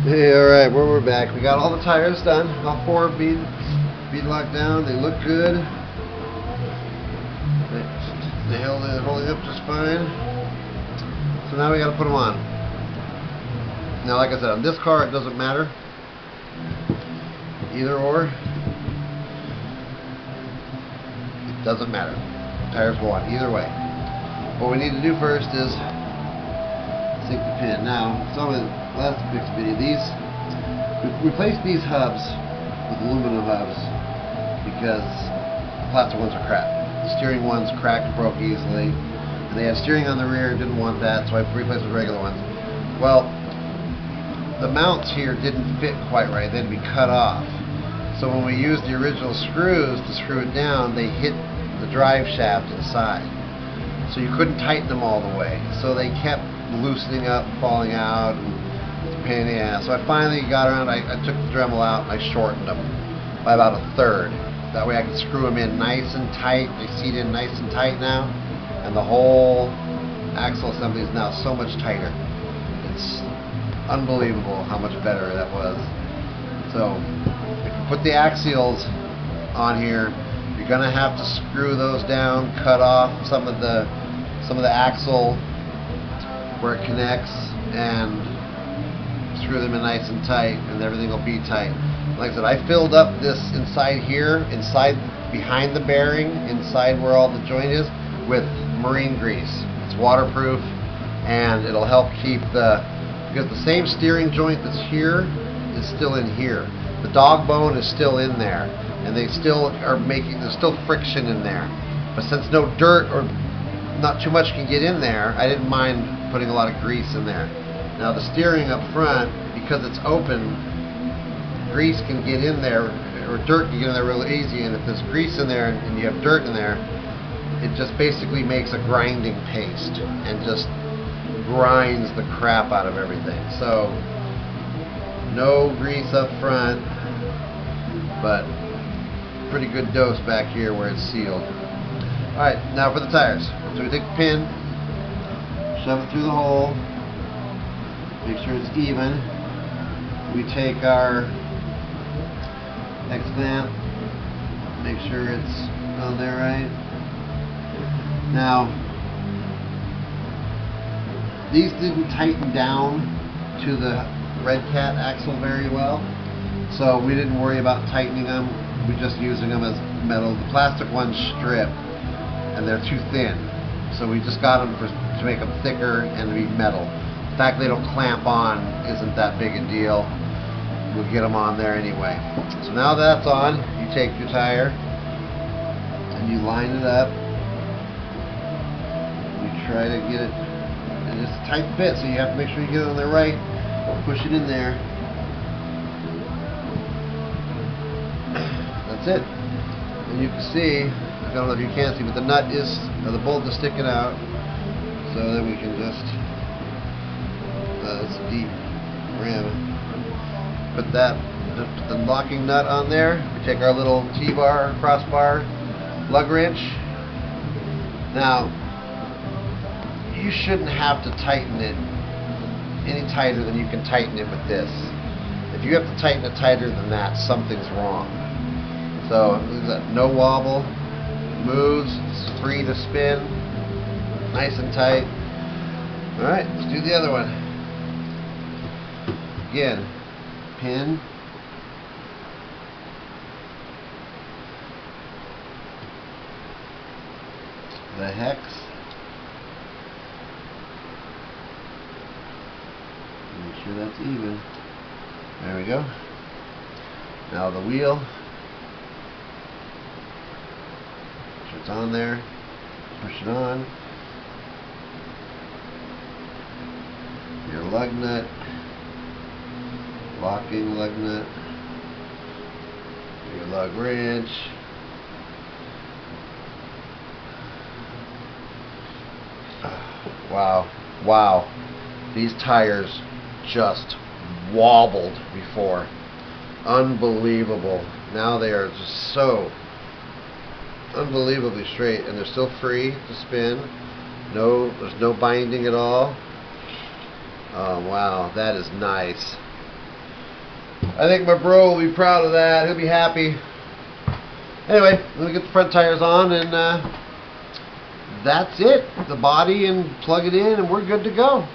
Hey, alright, we're back. We got all the tires done. All four bead locked down. They look good. They held it holding up just fine. So now we gotta put them on. Now, like I said, on this car it doesn't matter. Either or. It doesn't matter. Tires go on either way. What we need to do first is sink the pin. Now, some of the last fix video, we replaced these hubs with aluminum hubs because the plastic ones are crap. The steering ones cracked and broke easily, and they had steering on the rear, didn't want that, so I replaced with regular ones. Well, the mounts here didn't fit quite right. They'd be cut off. So when we used the original screws to screw it down, they hit the drive shaft inside. So you couldn't tighten them all the way. So they kept loosening up, falling out, and it's a pain in the ass. So I finally got around, I took the Dremel out and I shortened them by about 1/3. That way I could screw them in nice and tight. They seat in nice and tight now. And the whole axle assembly is now so much tighter. It's unbelievable how much better that was. So if you put the axials on here, you're gonna have to screw those down, cut off some of the axle where it connects, and screw them in nice and tight, and everything will be tight. Like I said, I filled up this inside here, inside behind the bearing, inside where all the joint is, with marine grease. It's waterproof, and it'll help keep because the same steering joint that's here is still in here. The dog bone is still in there, and they still are there's still friction in there. But since no dirt or not too much can get in there, I didn't mind putting a lot of grease in there. Now the steering up front, because it's open, grease can get in there, or dirt can get in there real easy, and if there's grease in there and you have dirt in there, it just basically makes a grinding paste and just grinds the crap out of everything. So no grease up front, but pretty good dose back here where it's sealed. Alright, now for the tires. So we take the pin, shove it through the hole, make sure it's even. We take our X-clamp, make sure it's on there right. Now, these didn't tighten down to the Red Cat axle very well, so we didn't worry about tightening them. We're just using them as metal. The plastic ones strip, and they're too thin, so we just got them to make them thicker and to be metal. The fact they don't clamp on isn't that big a deal. We'll get them on there anyway. So now that's on, you take your tire and you line it up. You try to get it, and it's a tight fit, so you have to make sure you get it on there right. Push it in there. That's it. And you can see, I don't know if you can see, but the nut is, or the bolt is sticking out. So then we can just, it's a deep rim. Put the locking nut on there. We take our little T-bar, crossbar, lug wrench. Now, you shouldn't have to tighten it any tighter than you can tighten it with this. If you have to tighten it tighter than that, something's wrong. So, no wobble, moves, it's free to spin, nice and tight. Alright, let's do the other one. Again, pin, the hex, make sure that's even. There we go. Now the wheel, make sure it's on there, push it on. Your lug nut, locking lug nut, your lug wrench, wow, these tires just wobbled before. Unbelievable. Now they are just so unbelievably straight, and they're still free to spin. There's no binding at all. Oh wow, that is nice. I think my bro will be proud of that. He'll be happy. Anyway, let me get the front tires on, and that's it. The body, and plug it in, and we're good to go.